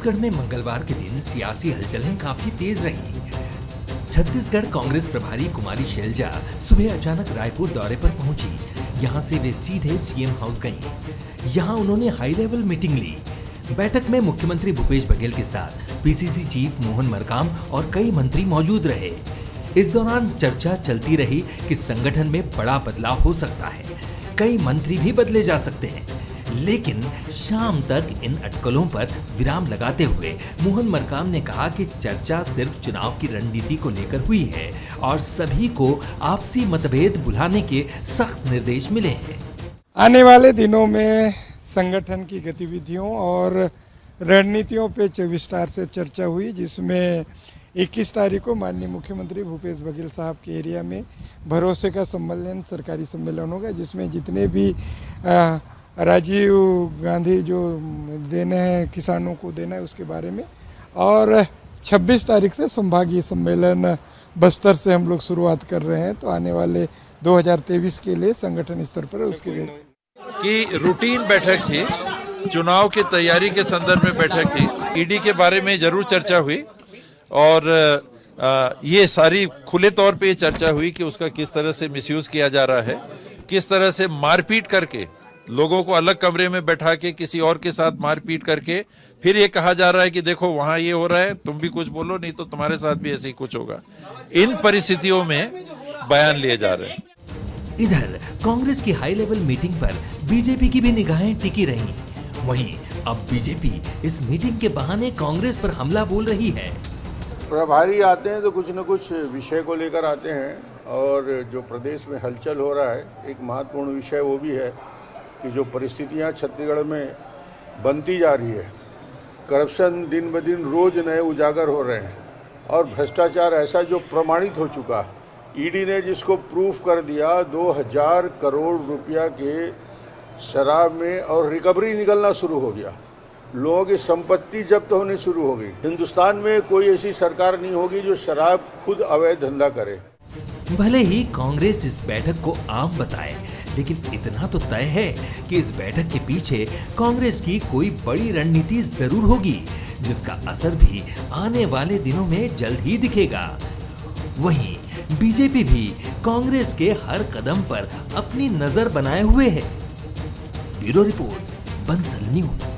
छत्तीसगढ़ में मंगलवार के दिन सियासी हलचलें काफी तेज रही। छत्तीसगढ़ कांग्रेस प्रभारी कुमारी शैलजा सुबह अचानक रायपुर दौरे पर पहुंची। यहां से वे सीधे सीएम हाउस गईं। यहां उन्होंने हाई लेवल मीटिंग ली। बैठक में मुख्यमंत्री भूपेश बघेल के साथ पीसीसी चीफ मोहन मरकाम और कई मंत्री मौजूद रहे। इस दौरान चर्चा चलती रही कि संगठन में बड़ा बदलाव हो सकता है, कई मंत्री भी बदले जा सकते हैं। लेकिन शाम तक इन अटकलों पर विराम लगाते हुए मोहन मरकाम ने कहा कि चर्चा सिर्फ चुनाव की रणनीति को लेकर हुई है और सभी को आपसी मतभेद भुलाने के सख्त निर्देश मिले हैं। आने वाले दिनों में संगठन की गतिविधियों और रणनीतियों पे विस्तार से चर्चा हुई, जिसमें 21 तारीख को माननीय मुख्यमंत्री भूपेश बघेल साहब के एरिया में भरोसे का सम्मेलन, सरकारी सम्मेलन होगा, जिसमें जितने भी राजीव गांधी जो देने हैं, किसानों को देना है, उसके बारे में। और 26 तारीख से संभागीय सम्मेलन बस्तर से हम लोग शुरुआत कर रहे हैं, तो आने वाले 2023 के लिए संगठन स्तर पर उसके लिए की रूटीन बैठक थी, चुनाव की तैयारी के संदर्भ में बैठक थी। ईडी के बारे में जरूर चर्चा हुई और ये सारी खुले तौर पे ये चर्चा हुई कि उसका किस तरह से मिसयूज किया जा रहा है, किस तरह से मारपीट करके लोगों को अलग कमरे में बैठा के किसी और के साथ मारपीट करके फिर ये कहा जा रहा है कि देखो वहां ये हो रहा है, तुम भी कुछ बोलो नहीं तो तुम्हारे साथ भी ऐसे ही कुछ होगा। इन परिस्थितियों में बयान लिए जा रहे हैं। इधर कांग्रेस की हाई लेवल मीटिंग पर बीजेपी की भी निगाहें टिकी रहीं। वहीं अब बीजेपी इस मीटिंग के बहाने कांग्रेस पर हमला बोल रही है। प्रभारी आते हैं तो कुछ न कुछ विषय को लेकर आते हैं, और जो प्रदेश में हलचल हो रहा है, एक महत्वपूर्ण विषय वो भी है कि जो परिस्थितियां छत्तीसगढ़ में बनती जा रही है, करप्शन दिन ब दिन रोज नए उजागर हो रहे हैं, और भ्रष्टाचार ऐसा जो प्रमाणित हो चुका, ईडी ने जिसको प्रूफ कर दिया, 2000 करोड़ रुपया के शराब में और रिकवरी निकलना शुरू हो गया, लोगों की संपत्ति जब्त होनी शुरू हो गई। हिंदुस्तान में कोई ऐसी सरकार नहीं होगी जो शराब खुद अवैध धंधा करे। भले ही कांग्रेस इस बैठक को आम बताए, लेकिन इतना तो तय है कि इस बैठक के पीछे कांग्रेस की कोई बड़ी रणनीति जरूर होगी, जिसका असर भी आने वाले दिनों में जल्द ही दिखेगा। वहीं बीजेपी भी कांग्रेस के हर कदम पर अपनी नजर बनाए हुए है। Bureau report, Bansal news.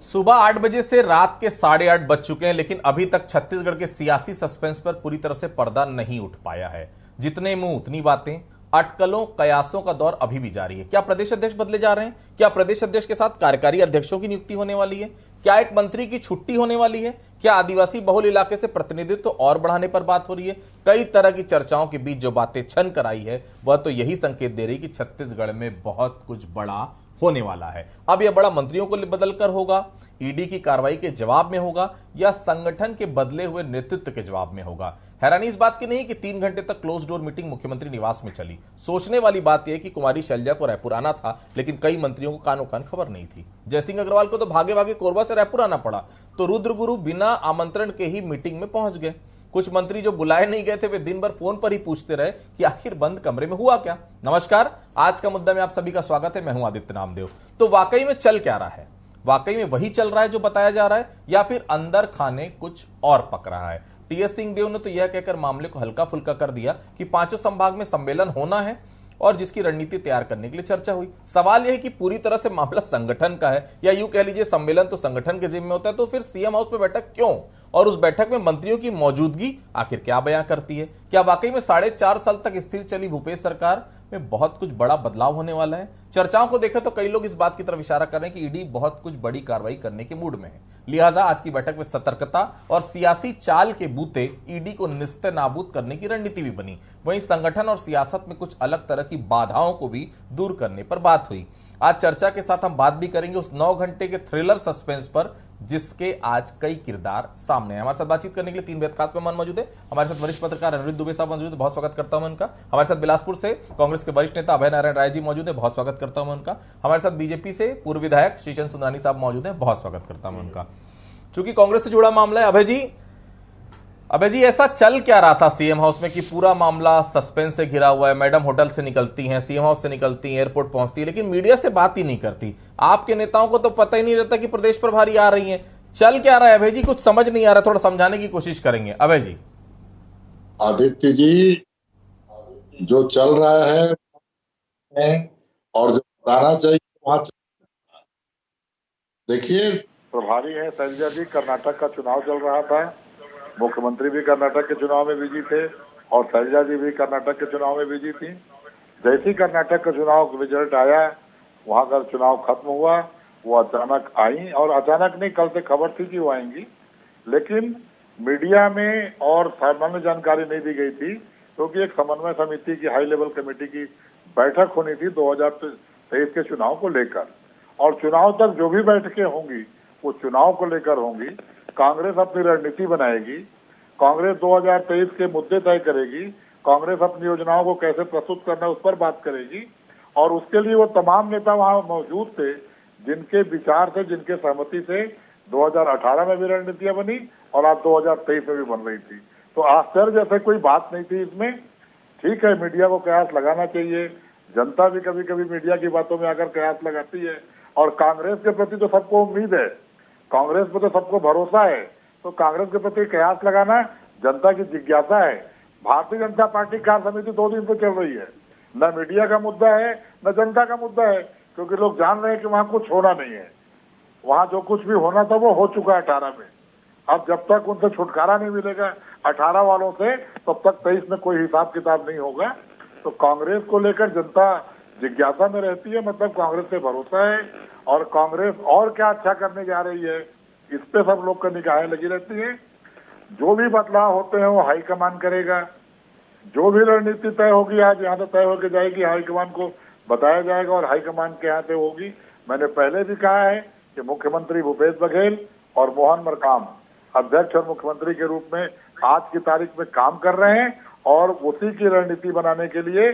सुबह 8 बजे से रात के 8:30 बज चुके हैं, लेकिन अभी तक छत्तीसगढ़ के सियासी सस्पेंस पर पूरी तरह से पर्दा नहीं उठ पाया है। जितने मुंह उतनी बातें, अटकलों कयासों का दौर अभी भी जारी है। क्या प्रदेश अध्यक्ष बदले जा रहे हैं? क्या प्रदेश अध्यक्ष के साथ कार्यकारी अध्यक्षों की नियुक्ति होने वाली है? क्या एक मंत्री की छुट्टी होने वाली है? क्या आदिवासी बहुल इलाके से प्रतिनिधित्व और बढ़ाने पर बात हो रही है? कई तरह की चर्चाओं के बीच जो बातें छन कर आई है, वह तो यही संकेत दे रही कि छत्तीसगढ़ में बहुत कुछ बड़ा होने वाला है। अब यह बड़ा मंत्रियों को बदलकर होगा, ईडी की कार्रवाई के जवाब में होगा, या संगठन के बदले हुए नेतृत्व के जवाब में होगा? हैरानी इस बात की नहीं कि 3 घंटे तक क्लोज डोर मीटिंग मुख्यमंत्री निवास में चली। सोचने वाली बात यह कि कुमारी शैलजा को रायपुर आना था, लेकिन कई मंत्रियों को कानो कान खबर नहीं थी। जयसिंह अग्रवाल को तो भागे भागे कोरबा से रायपुर आना पड़ा, तो रुद्रगुरु बिना आमंत्रण के ही मीटिंग में पहुंच गए। कुछ मंत्री जो बुलाए नहीं गए थे, वे दिन भर फोन पर ही पूछते रहे कि आखिर बंद कमरे में हुआ क्या। नमस्कार, आज का मुद्दा में आप सभी का स्वागत है। मैं हूं आदित्य नामदेव। तो वाकई में चल क्या रहा है? वाकई में वही चल रहा है जो बताया जा रहा है, या फिर अंदर खाने कुछ और पक रहा है? टीएस सिंहदेव ने तो यह कहकर मामले को हल्का फुल्का कर दिया कि 5 संभाग में सम्मेलन होना है और जिसकी रणनीति तैयार करने के लिए चर्चा हुई। सवाल यह है कि पूरी तरह से मामला संगठन का है, या यूं कह लीजिए सम्मेलन तो संगठन के जिम्मे होता है, तो फिर सीएम हाउस में बैठक क्यों? और उस बैठक में मंत्रियों की मौजूदगी आखिर क्या बयां करती है? क्या वाकई में 4.5 साल तक स्थिर चली भूपेश सरकार में बहुत कुछ बड़ा बदलाव होने वाला है? चर्चाओं को देखें तो कई लोग इस बात की तरफ इशारा कर रहे हैं कि ईडी बहुत कुछ बड़ी कार्रवाई करने के मूड में है, लिहाजा आज की बैठक में सतर्कता और सियासी चाल के बूते ईडी को निस्ते नाबूद करने की रणनीति भी बनी। वहीं संगठन और सियासत में कुछ अलग तरह की बाधाओं को भी दूर करने पर बात हुई। आज चर्चा के साथ हम बात भी करेंगे उस 9 घंटे के थ्रिलर सस्पेंस पर, जिसके आज कई किरदार सामने हैं। हमारे साथ बातचीत करने के लिए 3 बेहद खास मेहमान मौजूद है। हमारे साथ वरिष्ठ पत्रकार अनिरुद्ध दुबे साहब मौजूद है, बहुत स्वागत करता हूं उनका। हमारे साथ बिलासपुर से कांग्रेस के वरिष्ठ नेता अभय नारायण राय जी मौजूद है, बहुत स्वागत करता हूं उनका। हमारे साथ बीजेपी से पूर्व विधायक श्रीचंद सुंदरानी साहब मौजूद है, बहुत स्वागत करता हूं उनका। चूंकि कांग्रेस से जुड़ा मामला है, अभय जी, अबे जी, ऐसा चल क्या रहा था सीएम हाउस में कि पूरा मामला सस्पेंस से घिरा हुआ है? मैडम होटल से निकलती हैं, सीएम हाउस से निकलती हैं, एयरपोर्ट पहुंचती है, लेकिन मीडिया से बात ही नहीं करती। आपके नेताओं को तो पता ही नहीं रहता कि प्रदेश प्रभारी आ रही हैं। चल क्या रहा है अभय जी? कुछ समझ नहीं आ रहा, थोड़ा समझाने की कोशिश करेंगे अभय जी। आदित्य जी, जो चल रहा है और जो बताना चाहिए वहां देखिए, प्रभारी है शैलजा जी। कर्नाटक का चुनाव चल रहा था, मुख्यमंत्री भी कर्नाटक के चुनाव में बिजी थे और शैलजा जी भी कर्नाटक के चुनाव में बिजी थी। जैसे ही कर्नाटक का चुनाव रिजल्ट आया, वहां का चुनाव खत्म हुआ, वो अचानक आई। और अचानक नहीं, कल से खबर थी कि वो आएंगी, लेकिन मीडिया में और सामान्य जानकारी नहीं दी गई थी, क्योंकि एक समन्वय समिति की हाई लेवल कमेटी की बैठक होनी थी 2023 के चुनाव को लेकर। और चुनाव तक जो भी बैठकें होंगी वो चुनाव को लेकर होंगी। कांग्रेस अपनी रणनीति बनाएगी, कांग्रेस 2023 के मुद्दे तय करेगी, कांग्रेस अपनी योजनाओं को कैसे प्रस्तुत करना है उस पर बात करेगी। और उसके लिए वो तमाम नेता वहां मौजूद थे जिनके विचार से, जिनके सहमति से 2018 में भी रणनीतियां बनी और आज 2023 में भी बन रही थी। तो आश्चर्य जैसे कोई बात नहीं थी इसमें। ठीक है, मीडिया को कयास लगाना चाहिए, जनता भी कभी कभी मीडिया की बातों में आकर कयास लगाती है। और कांग्रेस के प्रति तो सबको उम्मीद है, कांग्रेस पर तो सबको भरोसा है, तो कांग्रेस के प्रति कयास लगाना जनता की जिज्ञासा है। भारतीय जनता पार्टी कार्य समिति 2 दिन से चल रही है, न मीडिया का मुद्दा है न जनता का मुद्दा है, क्योंकि लोग जान रहे हैं कि वहां कुछ होना नहीं है। वहां जो कुछ भी होना था वो हो चुका है 18 में। अब जब तक उनसे छुटकारा नहीं मिलेगा 18 वालों से, तब तक 23 में कोई हिसाब किताब नहीं होगा। तो कांग्रेस को लेकर जनता जिज्ञासा में रहती है, मतलब कांग्रेस पे भरोसा है। और कांग्रेस और क्या अच्छा करने जा रही है, इस पे सब लोग का निगाहें लगी रहती है। जो भी बदलाव होते हैं वो हाईकमान करेगा। जो भी रणनीति तय होगी आज यहाँ से तय होकर जाएगी, हाईकमान को बताया जाएगा और हाईकमान के यहाँ पे होगी। मैंने पहले भी कहा है कि मुख्यमंत्री भूपेश बघेल और मोहन मरकाम अध्यक्ष और मुख्यमंत्री के रूप में आज की तारीख में काम कर रहे हैं और उसी की रणनीति बनाने के लिए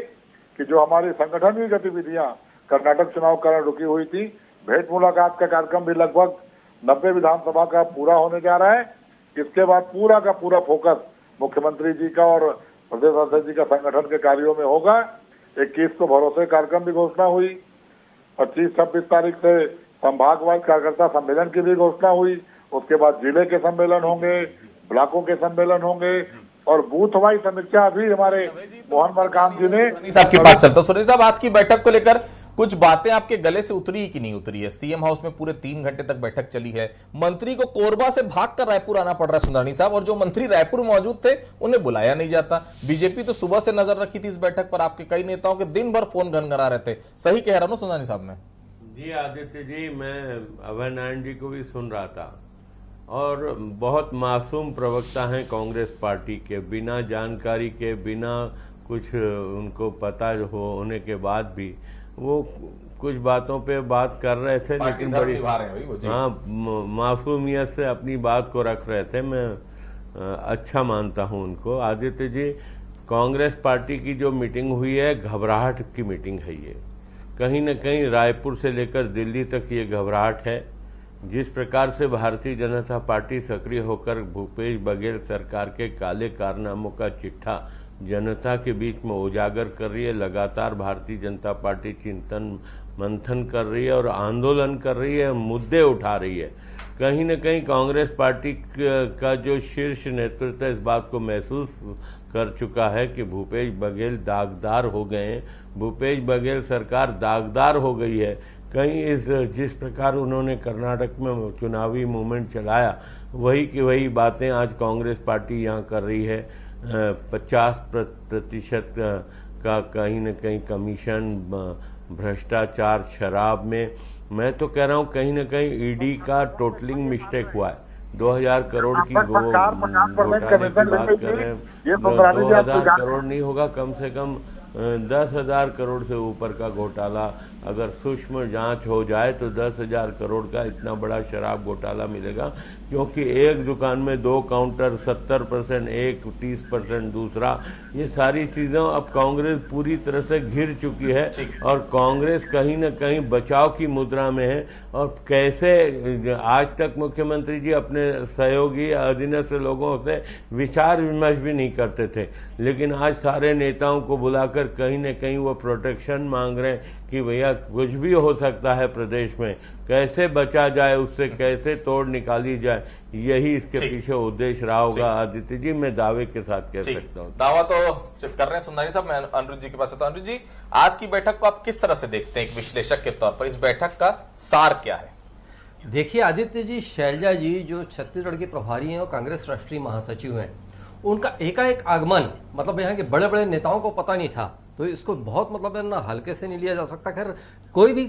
कि जो हमारी संगठन की गतिविधियां कर्नाटक चुनाव कारण रुकी हुई थी, भेंट मुलाकात का कार्यक्रम भी लगभग 90 विधानसभा का पूरा होने जा रहा है। इसके बाद पूरा का पूरा फोकस मुख्यमंत्री जी का और प्रदेश अध्यक्ष जी का संगठन के कार्यों में होगा। 21 को भरोसे कार्यक्रम की घोषणा हुई, 25-26 तारीख से संभागवार कार्यकर्ता सम्मेलन की भी घोषणा हुई। उसके बाद जिले के सम्मेलन होंगे, ब्लॉकों के सम्मेलन होंगे और बूथ वाइज समीक्षा भी हमारे मोहन मरकाम जी ने सबके पास चलता। सुनील साहब, आज की बैठक को लेकर कुछ बातें आपके गले से उतरी कि नहीं उतरी है? सीएम हाउस में पूरे 3 घंटे तक बैठक चली है, मंत्री को कोरबा से भागकर रायपुर आना पड़ रहा है सुंदरानी साहब, और जो मंत्री रायपुर मौजूद थे उन्हें बुलाया नहीं जाता। बीजेपी तो सुबह से नजर रखी थी इस बैठक पर, आपके कई नेताओं के दिन भर फोन घनघना रहे थे। सही कह रहा हूं सुंदरानी साहब? मैं जी आदित्य जी, मैं अभय नारायण जी को भी सुन रहा था और बहुत मासूम प्रवक्ता हैं कांग्रेस पार्टी के, बिना जानकारी के, बिना कुछ उनको पता होने के बाद भी वो कुछ बातों पे बात कर रहे थे, लेकिन बड़ी मासूमियत से अपनी बात को रख रहे थे। मैं अच्छा मानता हूं उनको। आदित्य जी, कांग्रेस पार्टी की जो मीटिंग हुई है, घबराहट की मीटिंग है ये। कहीं न कहीं रायपुर से लेकर दिल्ली तक ये घबराहट है। जिस प्रकार से भारतीय जनता पार्टी सक्रिय होकर भूपेश बघेल सरकार के काले कारनामों का चिट्ठा जनता के बीच में उजागर कर रही है, लगातार भारतीय जनता पार्टी चिंतन मंथन कर रही है और आंदोलन कर रही है, मुद्दे उठा रही है। कहीं न कहीं कांग्रेस पार्टी का जो शीर्ष नेतृत्व इस बात को महसूस कर चुका है कि भूपेश बघेल दागदार हो गए हैं, भूपेश बघेल सरकार दागदार हो गई है। कहीं इस जिस प्रकार उन्होंने कर्नाटक में चुनावी मूवमेंट चलाया, वही की वही बातें आज कांग्रेस पार्टी यहाँ कर रही है। 50% का कहीं न कहीं कमीशन, भ्रष्टाचार, शराब में। मैं तो कह रहा हूँ कहीं न कहीं ईडी का टोटलिंग मिस्टेक हुआ है। 2000 करोड़ की घोटाले की बात कर रहे हैं, 2000 करोड़ नहीं होगा, कम से कम 10,000 करोड़ से ऊपर का घोटाला अगर सूक्ष्म जांच हो जाए तो 10,000 करोड़ का इतना बड़ा शराब घोटाला मिलेगा, क्योंकि एक दुकान में 2 काउंटर, 70% एक, 30% दूसरा, ये सारी चीज़ें अब कांग्रेस पूरी तरह से घिर चुकी है और कांग्रेस कहीं ना कहीं बचाव की मुद्रा में है। और कैसे आज तक मुख्यमंत्री जी अपने सहयोगी अधीनस्थ लोगों से विचार विमर्श भी नहीं करते थे, लेकिन आज सारे नेताओं को बुलाकर कहीं ना कहीं वो प्रोटेक्शन मांग रहे हैं कि भैया कुछ भी हो सकता है प्रदेश में, कैसे बचा जाए, उससे कैसे तोड़ निकाली जाए, यही इसके पीछे उद्देश्य रहा होगा। आदित्य जी, मैं दावे के साथ कह सकता हूँ। दावा तो कर रहे हैं सुंदरानी साहब। मैं अनिरुद्ध जी के पास आता हूं। अनिरुद्ध जी, आज की बैठक को आप किस तरह से देखते हैं एक विश्लेषक के तौर पर? इस बैठक का सार क्या है? देखिए आदित्य जी, शैलजा जी जो छत्तीसगढ़ के प्रभारी हैं और कांग्रेस राष्ट्रीय महासचिव हैं, उनका एकाएक आगमन मतलब यहाँ के बड़े बड़े नेताओं को पता नहीं था, तो इसको बहुत मतलब ना हल्के से नहीं लिया जा सकता। खैर कोई भी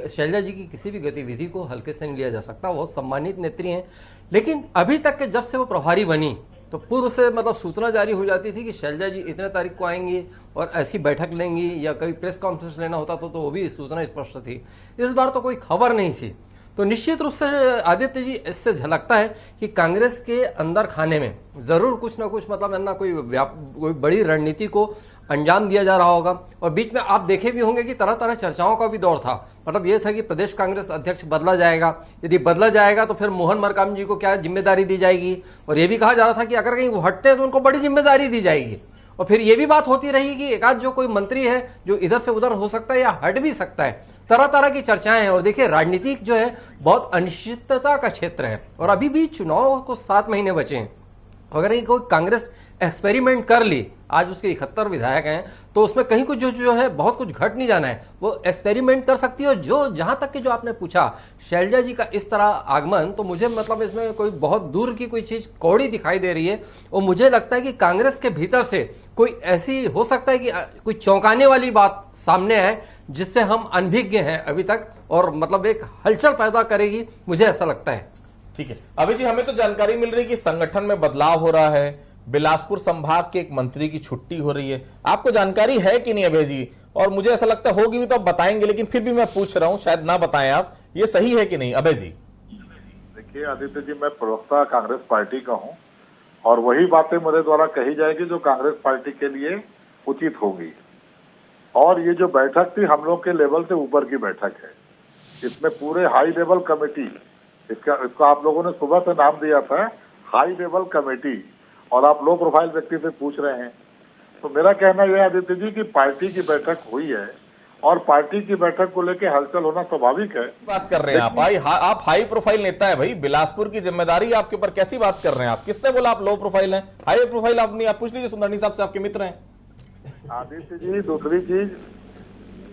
शैलजा जी की किसी भी गतिविधि को हल्के से नहीं लिया जा सकता, बहुत सम्मानित नेत्री हैं। लेकिन अभी तक के जब से वो प्रभारी बनी तो पूर्व से मतलब सूचना जारी हो जाती थी कि शैलजा जी इतने तारीख को आएंगी और ऐसी बैठक लेंगी, या कभी प्रेस कॉन्फ्रेंस लेना होता तो वो भी सूचना स्पष्ट थी। इस बार तो कोई खबर नहीं थी, तो निश्चित रूप से आदित्य जी इससे झलकता है कि कांग्रेस के अंदर खाने में जरूर कुछ ना कुछ मतलब है ना कोई बड़ी रणनीति को अंजाम दिया जा रहा होगा। और बीच में आप देखे भी होंगे कि तरह तरह चर्चाओं का भी दौर था। मतलब ये था कि प्रदेश कांग्रेस अध्यक्ष बदला जाएगा, यदि बदला जाएगा तो फिर मोहन मरकाम जी को क्या जिम्मेदारी दी जाएगी, और ये भी कहा जा रहा था कि अगर कहीं वो हटते हैं तो उनको बड़ी जिम्मेदारी दी जाएगी। और फिर ये भी बात होती रही कि एक आध जो कोई मंत्री है जो इधर से उधर हो सकता है या हट भी सकता है, तरह तरह की चर्चाएं हैं। और देखिए राजनीतिक जो है बहुत अनिश्चितता का क्षेत्र है, और अभी भी चुनाव को 7 महीने बचे हैं। अगर कोई कांग्रेस एक्सपेरिमेंट कर ली, आज उसके 71 विधायक हैं, तो उसमें कहीं कुछ जो है बहुत कुछ घट नहीं जाना है, वो एक्सपेरिमेंट कर सकती है। और जो जहां तक कि जो आपने पूछा शैलजा जी का इस तरह आगमन, तो मुझे मतलब इसमें कोई बहुत दूर की कोई चीज कौड़ी दिखाई दे रही है। और मुझे लगता है कि कांग्रेस के भीतर से कोई ऐसी हो सकता है कि कोई चौंकाने वाली बात सामने आए जिससे हम अनभिज्ञ हैं अभी तक, और मतलब एक हलचल पैदा करेगी, मुझे ऐसा लगता है। ठीक है अभय जी, हमें तो जानकारी मिल रही है कि संगठन में बदलाव हो रहा है, बिलासपुर संभाग के एक मंत्री की छुट्टी हो रही है, आपको जानकारी है कि नहीं अभय जी? और मुझे ऐसा लगता है होगी भी तो आप बताएंगे, लेकिन फिर भी मैं पूछ रहा हूं, शायद ना बताएं आप, ये सही है कि नहीं अभय जी? देखिए आदित्य जी, मैं प्रवक्ता कांग्रेस पार्टी का हूं और वही बातें मेरे द्वारा कही जाएगी जो कांग्रेस पार्टी के लिए उचित होगी। और ये जो बैठक थी हम लोग के लेवल से ऊपर की बैठक है, इसमें पूरे हाई लेवल कमेटी, इसका आप लोगों ने सुबह से नाम दिया था हाई लेवल कमेटी, और आप लो प्रोफाइल व्यक्ति से पूछ रहे हैं। तो मेरा कहना यह है आदित्य जी कि पार्टी की बैठक हुई है और पार्टी की बैठक को लेकर हलचल होना स्वाभाविक है। बात कर रहे हैं आप हाई प्रोफाइल नेता है भाई, बिलासपुर की जिम्मेदारी आपके ऊपर, कैसी बात कर रहे हैं आप? किसने बोला आप लो प्रोफाइल हैं? हाई प्रोफाइल आप नहीं, आप पूछ लीजिए सुंदरनी साहब से, आपके मित्र हैं। आदित्य जी, दूसरी चीज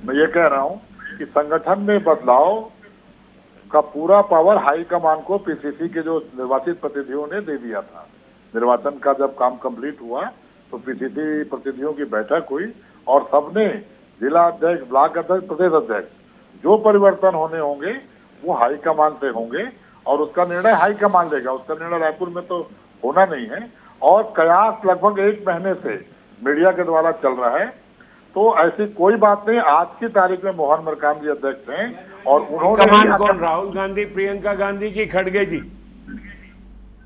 मैं ये कह रहा हूँ कि संगठन में बदलाव का पूरा पावर हाईकमान को पीसीसी के जो निर्वाचित प्रतिनिधियों ने दे दिया था। निर्वाचन का जब काम कंप्लीट हुआ तो पीसीसी प्रतिनिधियों की बैठक हुई और सबने जिला अध्यक्ष, ब्लॉक अध्यक्ष, प्रदेश अध्यक्ष, जो परिवर्तन होने होंगे वो हाईकमान से होंगे और उसका निर्णय हाईकमान लेगा। उसका निर्णय रायपुर में तो होना नहीं है। और कयास लगभग 1 महीने से मीडिया के द्वारा चल रहा है, तो ऐसी कोई बात नहीं। आज की तारीख में मोहन मरकाम जी अध्यक्ष हैं और उन्होंने कौन, राहुल गांधी, प्रियंका गांधी की खड़गे जी?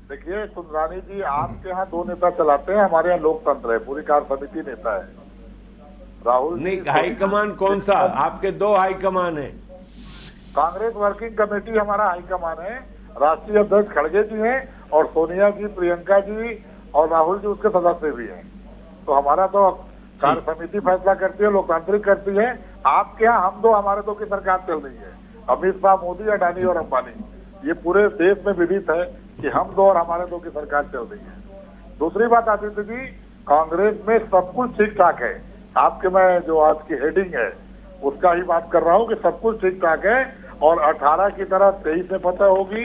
देखिए सुंदरानी जी, आपके यहाँ 2 नेता चलाते हैं, हमारे यहाँ लोकतंत्र है, पूरी कार्य समिति नेता है। राहुल नहीं, हाईकमान कौन सा? आपके 2 हाईकमान है। कांग्रेस वर्किंग कमेटी हमारा हाईकमान है, राष्ट्रीय अध्यक्ष खड़गे जी हैं और सोनिया जी, प्रियंका जी और राहुल जी उसके सदस्य भी हैं। तो हमारा तो कार्य समिति फैसला करती है, लोकतांत्रिक करती है। आपके यहाँ हम 2, हमारे 2 की सरकार चल रही है, अमित शाह, मोदी, अडानी और अंबानी। ये पूरे देश में विदित है कि हम 2 और हमारे 2 की सरकार चल रही है। दूसरी बात आदित्य जी, कांग्रेस में सब कुछ ठीक ठाक है। आपके मैं जो आज की हेडिंग है उसका ही बात कर रहा हूँ कि सब कुछ ठीक ठाक है और 18 की तरह 23 में फतह होगी।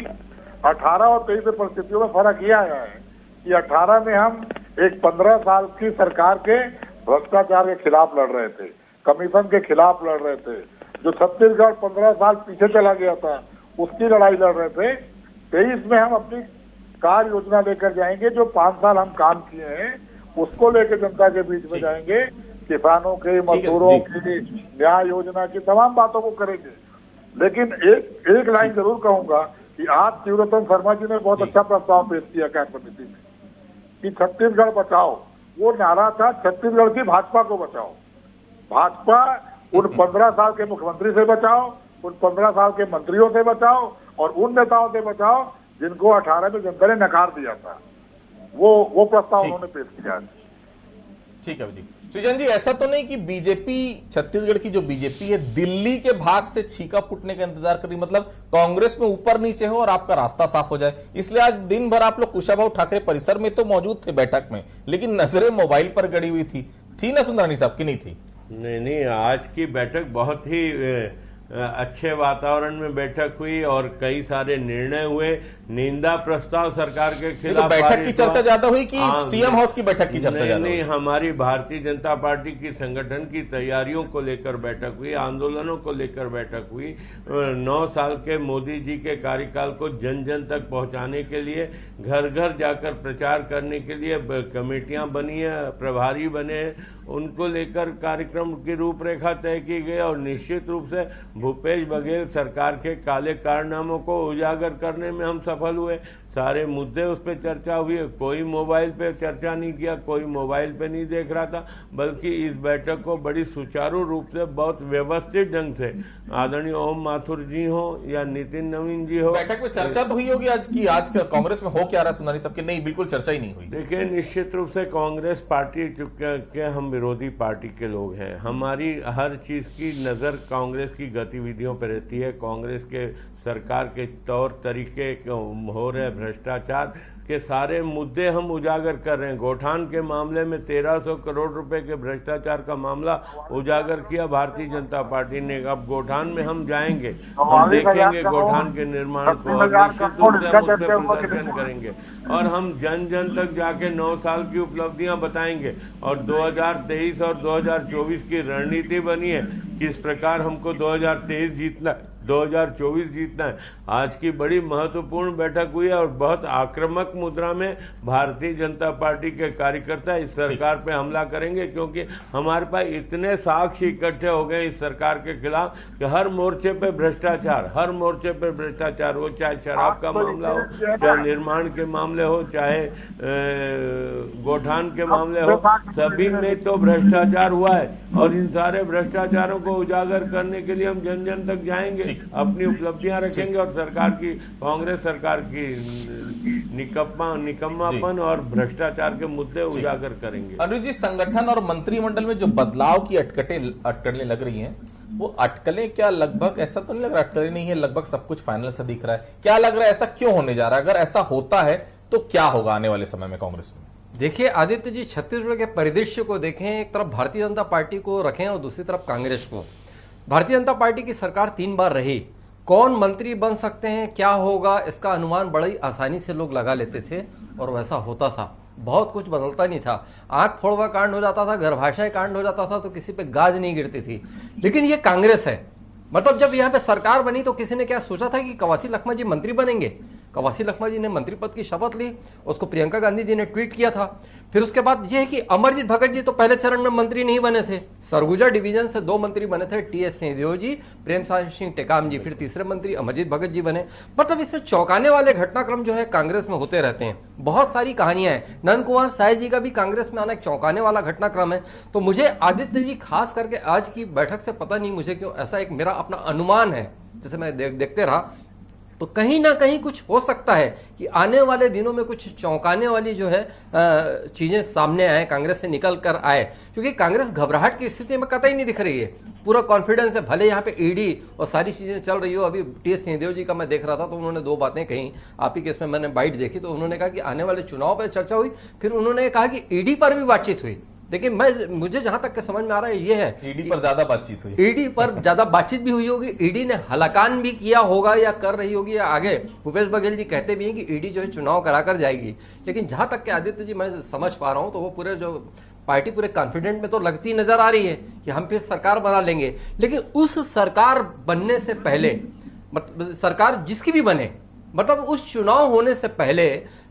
18 और 23 में परिस्थितियों में फर्क यह आया है कि 18 में हम एक 15 साल की सरकार के भ्रष्टाचार के खिलाफ लड़ रहे थे, कमीशन के खिलाफ लड़ रहे थे। जो छत्तीसगढ़ 15 साल पीछे चला गया था उसकी लड़ाई लड़ रहे थे। 23 में हम अपनी कार्य योजना लेकर जाएंगे, जो 5 साल हम काम किए हैं उसको लेकर जनता के बीच में जाएंगे। किसानों के, मजदूरों की, न्याय योजना की तमाम बातों को करेंगे। लेकिन एक लाइन जरूर कहूंगा कि आज शिवरतन शर्मा जी ने बहुत अच्छा प्रस्ताव पेश किया कैबिनेट समिति में कि छत्तीसगढ़ बचाओ। वो नारा था छत्तीसगढ़ की भाजपा को बचाओ। भाजपा उन 15 साल के मुख्यमंत्री से बचाओ, उन 15 साल के मंत्रियों से बचाओ और उन नेताओं से बचाओ जिनको 18 में जनता ने नकार दिया था। वो प्रस्ताव उन्होंने पेश किया। ठीक है जी। सृजन जी, ऐसा तो नहीं कि बीजेपी, छत्तीसगढ़ की जो बीजेपी है, दिल्ली के भाग से छीका फूटने का इंतजार कर रही, मतलब कांग्रेस में ऊपर नीचे हो और आपका रास्ता साफ हो जाए, इसलिए आज दिन भर आप लोग कुशाभाऊ ठाकरे परिसर में तो मौजूद थे बैठक में, लेकिन नजरें मोबाइल पर गड़ी हुई थी ना सुंदरानी साहब की? नहीं थी? नहीं, आज की बैठक बहुत ही अच्छे वातावरण में बैठक हुई और कई सारे निर्णय हुए। निंदा प्रस्ताव सरकार के खिलाफ, तो बैठक की चर्चा ज्यादा हुई कि सीएम हाउस की बैठक की चर्चा ज्यादा? नहीं, हमारी भारतीय जनता पार्टी की संगठन की तैयारियों को लेकर बैठक हुई, आंदोलनों को लेकर बैठक हुई, 9 साल के मोदी जी के कार्यकाल को जन जन तक पहुंचाने के लिए, घर घर जाकर प्रचार करने के लिए कमेटियां बनी है, प्रभारी बने, उनको लेकर कार्यक्रम की रूपरेखा तय की गई और निश्चित रूप से भूपेश बघेल सरकार के काले कारनामों को उजागर करने में हम सफल हुए। सारे मुद्दे उस पर चर्चा हुई। कोई मोबाइल पे चर्चा नहीं किया, कोई मोबाइल पे नहीं देख रहा था, बल्कि इस बैठक को बड़ी सुचारू रूप से, बहुत व्यवस्थित ढंग से आदरणीय ओम माथुर जी हो या नितिन नवीन जी हो, बैठक में चर्चा तो हुई होगी आज की, आज कांग्रेस में हो क्या रहा है सुंदरानी साहब? नहीं, बिल्कुल चर्चा ही नहीं हुई। देखिए, निश्चित रूप से कांग्रेस पार्टी के हम विरोधी पार्टी के लोग हैं, हमारी हर चीज की नजर कांग्रेस की गतिविधियों पर रहती है। कांग्रेस के सरकार के तौर तरीके हो रहे भ्रष्टाचार के सारे मुद्दे हम उजागर कर रहे हैं। गोठान के मामले में 1300 करोड़ रुपए के भ्रष्टाचार का मामला उजागर किया भारतीय जनता पार्टी ने। अब गोठान में हम जाएंगे, हम देखेंगे गोठान के निर्माण को और निश्चित रूप से हम उस पर प्रदर्शन करेंगे और हम जन जन तक जाके 9 साल की उपलब्धियां बताएंगे और 2023 और 2024 की रणनीति बनी है, किस प्रकार हमको 2023 जीतना, 2024 जीतना है। आज की बड़ी महत्वपूर्ण बैठक हुई है और बहुत आक्रामक मुद्रा में भारतीय जनता पार्टी के कार्यकर्ता इस सरकार पे हमला करेंगे, क्योंकि हमारे पास इतने साक्ष्य इकट्ठे हो गए इस सरकार के खिलाफ कि हर मोर्चे पे भ्रष्टाचार, हर मोर्चे पे भ्रष्टाचार हो, चाहे शराब का मामला हो, चाहे निर्माण के मामले हो, चाहे गोठान के मामले हो, सभी में तो भ्रष्टाचार हुआ है और इन सारे भ्रष्टाचारों को उजागर करने के लिए हम जन जन तक जाएंगे, अपनी उपलब्धियां रखेंगे और सरकार की, कांग्रेस सरकार की निकम्मापन और भ्रष्टाचार के मुद्दे उजागर करेंगे। अनुज जी, संगठन और मंत्रिमंडल में जो बदलाव की अटकलें लग रही हैं, वो अटकलें क्या लगभग, ऐसा तो नहीं लग रहा अटकलें नहीं है, लगभग सब कुछ फाइनल सा दिख रहा है, क्या लग रहा है ऐसा क्यों होने जा रहा है? अगर ऐसा होता है तो क्या होगा आने वाले समय में कांग्रेस में? देखिए आदित्य जी, छत्तीसगढ़ के परिदृश्य को देखें, एक तरफ भारतीय जनता पार्टी को रखें और दूसरी तरफ कांग्रेस को। भारतीय जनता पार्टी की सरकार 3 बार रही, कौन मंत्री बन सकते हैं, क्या होगा, इसका अनुमान बड़ी आसानी से लोग लगा लेते थे और वैसा होता था। बहुत कुछ बदलता नहीं था, आंख फोड़वा कांड हो जाता था, गर्भाशय कांड हो जाता था तो किसी पे गाज नहीं गिरती थी। लेकिन ये कांग्रेस है, मतलब जब यहाँ पे सरकार बनी तो किसी ने क्या सोचा था कि कवासी लखमा जी मंत्री बनेंगे? कवासी लखमा जी ने मंत्री पद की शपथ ली, उसको प्रियंका गांधी जी ने ट्वीट किया था। फिर उसके बाद यह है कि अमरजीत भगत जी तो पहले चरण में मंत्री नहीं बने थे, सरगुजा डिवीजन से 2 मंत्री बने थे, टीएस सिंहदेव जी, प्रेम सिंह टेकाम जी, फिर तीसरे मंत्री अमरजीत भगत जी बने। मतलब इसमें चौंकाने वाले घटनाक्रम जो है कांग्रेस में होते रहते हैं, बहुत सारी कहानियां हैं। नंद कुमार साय जी का भी कांग्रेस में आना एक चौंकाने वाला घटनाक्रम है। तो मुझे आदित्य जी खास करके आज की बैठक से पता नहीं मुझे क्यों, ऐसा एक मेरा अपना अनुमान है, जैसे मैं देखते रहा तो कहीं ना कहीं कुछ हो सकता है कि आने वाले दिनों में कुछ चौंकाने वाली जो है चीजें सामने आए, कांग्रेस से निकल कर आए, क्योंकि कांग्रेस घबराहट की स्थिति में कतई नहीं दिख रही है, पूरा कॉन्फिडेंस है। भले यहाँ पे ईडी और सारी चीजें चल रही हो, अभी टीएस सिंहदेव जी का मैं देख रहा था तो उन्होंने 2 बातें कही, आप ही केस में मैंने बाइट देखी, तो उन्होंने कहा कि आने वाले चुनाव पर चर्चा हुई, फिर उन्होंने कहा कि ईडी पर भी बातचीत हुई। देखिए मुझे जहां तक के समझ में आ रहा है ये है, ईडी पर ज्यादा बातचीत हुई, ईडी पर ज्यादा बातचीत भी हुई होगी, ईडी ने हलाकान भी किया होगा या कर रही होगी, या आगे भूपेश बघेल जी कहते भी हैं कि ईडी जो है चुनाव करा कर जाएगी। लेकिन जहां तक के आदित्य जी मैं समझ पा रहा हूं तो वो पूरे जो पार्टी पूरे कॉन्फिडेंट में तो लगती नजर आ रही है कि हम फिर सरकार बना लेंगे। लेकिन उस सरकार बनने से पहले, मतलब सरकार जिसकी भी बने, मतलब उस चुनाव होने से पहले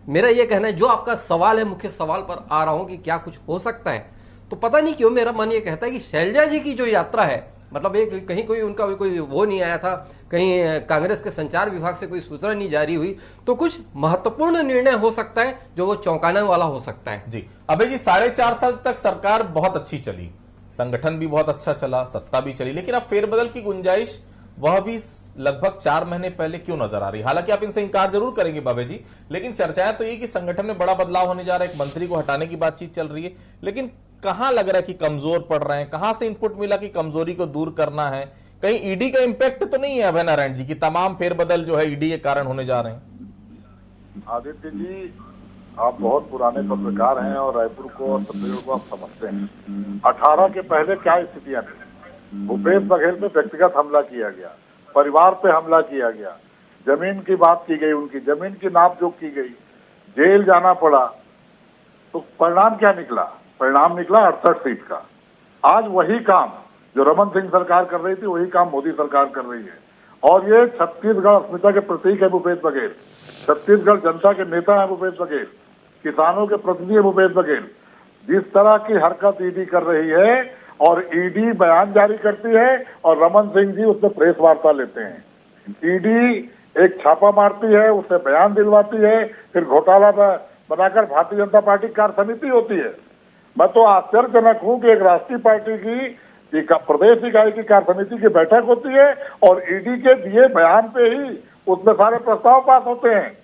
मेरा यह कहना है, जो आपका सवाल है, मुख्य सवाल पर आ रहा हूं कि क्या कुछ हो सकता है, तो पता नहीं क्यों मेरा मन ये कहता है कि शैलजा जी की जो यात्रा है, मतलब एक कहीं कोई उनका कोई वो नहीं आया था, कहीं कांग्रेस के संचार विभाग से कोई सूचना नहीं जारी हुई, तो कुछ महत्वपूर्ण निर्णय हो सकता है जो वो चौंकाने वाला हो सकता है। जी अबे जी, 4.5 साल तक सरकार बहुत अच्छी चली, संगठन भी बहुत अच्छा चला, सत्ता भी चली, लेकिन अब फेरबदल की गुंजाइश वह भी लगभग 4 महीने पहले क्यों नजर आ रही? हालांकि आप इनसे इंकार जरूर करेंगे बाबे जी, लेकिन चर्चाएं तो ये कि संगठन में बड़ा बदलाव होने जा रहा है, एक मंत्री को हटाने की बातचीत चल रही है, लेकिन कहां लग रहा है कि कमजोर पड़ रहे हैं? कहां से इनपुट मिला कि कमजोरी को दूर करना है? कहीं ईडी का इंपैक्ट तो नहीं है अभय नारायण जी की तमाम फेरबदल जो है ईडी के कारण होने जा रहे हैं? आदित्य जी, आप बहुत पुराने पत्रकार हैं और रायपुर को और छत्तीसगढ़ को आप समझते हैं। 18 के पहले क्या स्थितियां थी? भूपेश बघेल पे व्यक्तिगत हमला किया गया, परिवार पे हमला किया गया, जमीन की बात की गई, उनकी जमीन की नापजोख की गई, जेल जाना पड़ा। तो परिणाम क्या निकला? परिणाम निकला 68 सीट का। आज वही काम जो रमन सिंह सरकार कर रही थी, वही काम मोदी सरकार कर रही है। और ये छत्तीसगढ़ अस्मिता के प्रतीक है भूपेश बघेल, छत्तीसगढ़ जनता के नेता है भूपेश बघेल, किसानों के प्रतिनिधि है भूपेश बघेल। जिस तरह की हरकत ईडी कर रही है, और ईडी बयान जारी करती है और रमन सिंह जी उसमें प्रेस वार्ता लेते हैं। ईडी एक छापा मारती है, उससे बयान दिलवाती है, फिर घोटाला बनाकर भारतीय जनता पार्टी कार्य समिति होती है। मैं तो आश्चर्यजनक हूं कि एक राष्ट्रीय पार्टी की प्रदेश इकाई की कार्य समिति की बैठक होती है और ईडी के दिए बयान पे ही उसमें सारे प्रस्ताव पास होते हैं।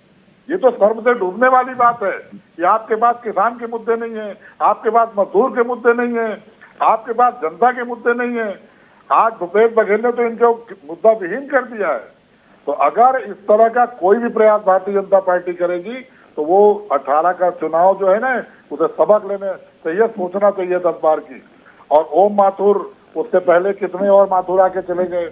ये तो सर्व से डूबने वाली बात है कि आपके पास किसान के मुद्दे नहीं है, आपके पास मजदूर के मुद्दे नहीं है, आपके पास जनता के मुद्दे नहीं है। आज भूपेश बघेल ने तो इनको मुद्दा विहीन कर दिया है। तो अगर इस तरह का कोई भी प्रयास भारतीय जनता पार्टी करेगी तो वो 18 का चुनाव जो है ना, उसे सबक लेने चाहिए, सोचना चाहिए 10 बार की। और ओम माथुर, उससे पहले कितने और माथुर आके चले गए,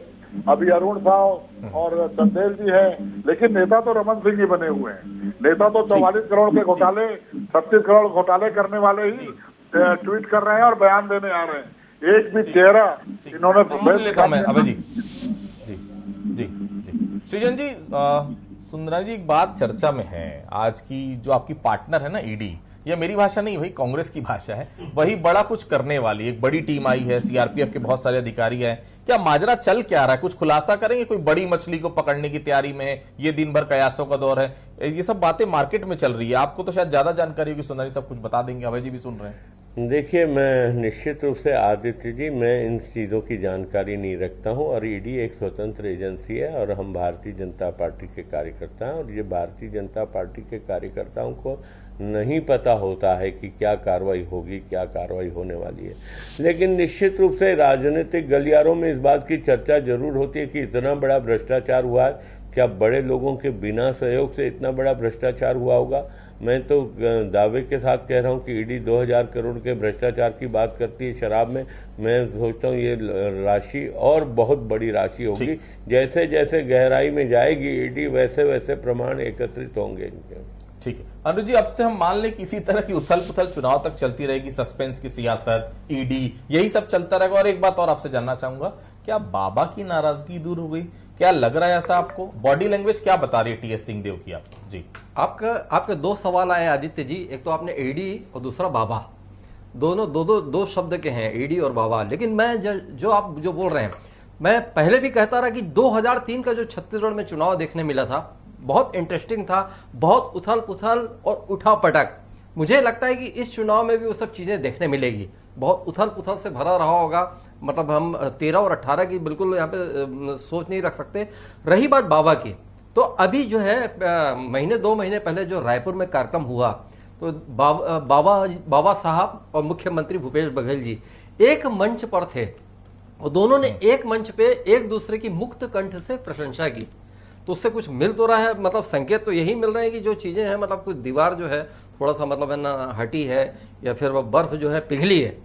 अभी अरुण साव और चंदेल जी है, लेकिन नेता तो रमन सिंह ही बने हुए हैं। नेता तो 44 करोड़ के घोटाले, 36 करोड़ घोटाले करने वाले ही ट्वीट कर रहे हैं और बयान देने आ रहे हैं। एक भी चेहरा इन्होंने जी जी जी जी सृजन जी, सुंदरा जी, एक बात चर्चा में है आज की, जो आपकी पार्टनर है ना ईडी, यह मेरी भाषा नहीं भाई, कांग्रेस की भाषा है, वही बड़ा कुछ करने वाली एक बड़ी टीम आई है, सीआरपीएफ के बहुत सारे अधिकारी हैं। क्या माजरा चल क्या रहा है? कुछ खुलासा करेंगे? कोई बड़ी मछली को पकड़ने की तैयारी में है, ये दिन भर कयासों का दौर है, ये सब बातें मार्केट में चल रही है। आपको तो शायद ज्यादा जानकारी होगी, सुंदर जी सब कुछ बता देंगे, अभय जी भी सुन रहे हैं। देखिए, मैं निश्चित रूप से आदित्य जी, मैं इन चीज़ों की जानकारी नहीं रखता हूं, और ईडी एक स्वतंत्र एजेंसी है और हम भारतीय जनता पार्टी के कार्यकर्ता हैं, और ये भारतीय जनता पार्टी के कार्यकर्ताओं को नहीं पता होता है कि क्या कार्रवाई होगी, क्या कार्रवाई होने वाली है। लेकिन निश्चित रूप से राजनीतिक गलियारों में इस बात की चर्चा जरूर होती है कि इतना बड़ा भ्रष्टाचार हुआ है, क्या बड़े लोगों के बिना सहयोग से इतना बड़ा भ्रष्टाचार हुआ होगा? मैं तो दावे के साथ कह रहा हूं कि ईडी 2000 करोड़ के भ्रष्टाचार की बात करती है शराब में। मैं सोचता हूं ये राशि और बहुत बड़ी राशि होगी। जैसे जैसे गहराई में जाएगी ईडी, वैसे वैसे प्रमाण एकत्रित होंगे इनके। ठीक है अनुज जी, अब से हम मान लें कि इसी तरह की उथल पुथल चुनाव तक चलती रहेगी, सस्पेंस की सियासत, ईडी, यही सब चलता रहेगा। और एक बात और आपसे जानना चाहूंगा, क्या बाबा की नाराजगी दूर हो गई? क्या लग रहा है ऐसा आपको? बॉडी लैंग्वेज क्या बता रही है टीएस सिंहदेव की आपको? जी, आपके 2 सवाल आए आदित्य जी। एक तो आपने ईडी और दूसरा बाबा, दोनों दो शब्द के हैं, ईडी और बाबा। लेकिन मैं जो आप जो बोल रहे हैं, मैं पहले भी कहता रहा कि 2003 का जो छत्तीसगढ़ में चुनाव देखने मिला था, बहुत इंटरेस्टिंग था, बहुत उथल पुथल और उठा पटक। मुझे लगता है कि इस चुनाव में भी वो सब चीजें देखने मिलेगी। बहुत उथल पुथल से भरा रहा होगा, मतलब हम 13 और 18 की बिल्कुल यहाँ पे सोच नहीं रख सकते। रही बात बाबा की, तो अभी जो है 2 महीने पहले जो रायपुर में कार्यक्रम हुआ, तो बाबा साहब और मुख्यमंत्री भूपेश बघेल जी एक मंच पर थे, और दोनों ने एक मंच पे एक दूसरे की मुक्त कंठ से प्रशंसा की। तो उससे कुछ मिल तो रहा है, मतलब संकेत तो यही मिल रहे हैं कि जो चीजें हैं, मतलब कुछ दीवार जो है थोड़ा सा मतलब है ना हटी है, या फिर वो बर्फ जो है पिघली है।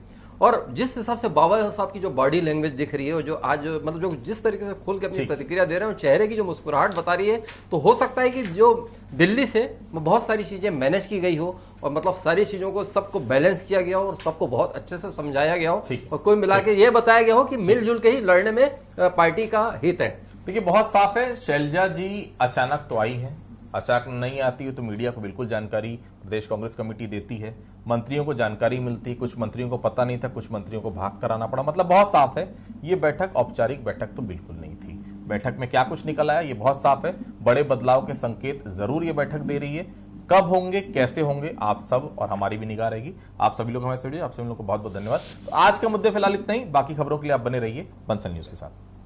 और जिस हिसाब से बाबा साहब की जो बॉडी लैंग्वेज दिख रही है, और जो आज मतलब जो जिस तरीके से खोल के अपनी प्रतिक्रिया दे रहे हैं, चेहरे की जो मुस्कुराहट बता रही है, तो हो सकता है कि जो दिल्ली से बहुत सारी चीजें मैनेज की गई हो, और मतलब सारी चीजों को सबको बैलेंस किया गया हो, और सबको बहुत अच्छे से समझाया गया हो, और कोई मिला के ये बताया गया हो कि मिलजुल के ही लड़ने में पार्टी का हित है। देखिए, बहुत साफ है, शैलजा जी अचानक तो आई है, अचानक नहीं आती है तो मीडिया को बिल्कुल जानकारी प्रदेश कांग्रेस कमेटी देती है। मंत्रियों को जानकारी मिलती, कुछ मंत्रियों को पता नहीं था, कुछ मंत्रियों को भाग कर आना पड़ा। मतलब बहुत साफ है, ये बैठक औपचारिक बैठक तो बिल्कुल नहीं थी। बैठक में क्या कुछ निकल आया ये बहुत साफ है। बड़े बदलाव के संकेत जरूर ये बैठक दे रही है। कब होंगे, कैसे होंगे, आप सब और हमारी भी निगाह रहेगी। आप सभी लोग हमारे आप सभी लोगों को बहुत बहुत धन्यवाद। तो आज के मुद्दे फिलहाल इतना ही, बाकी खबरों के लिए आप बने रहिए बंसल न्यूज के साथ।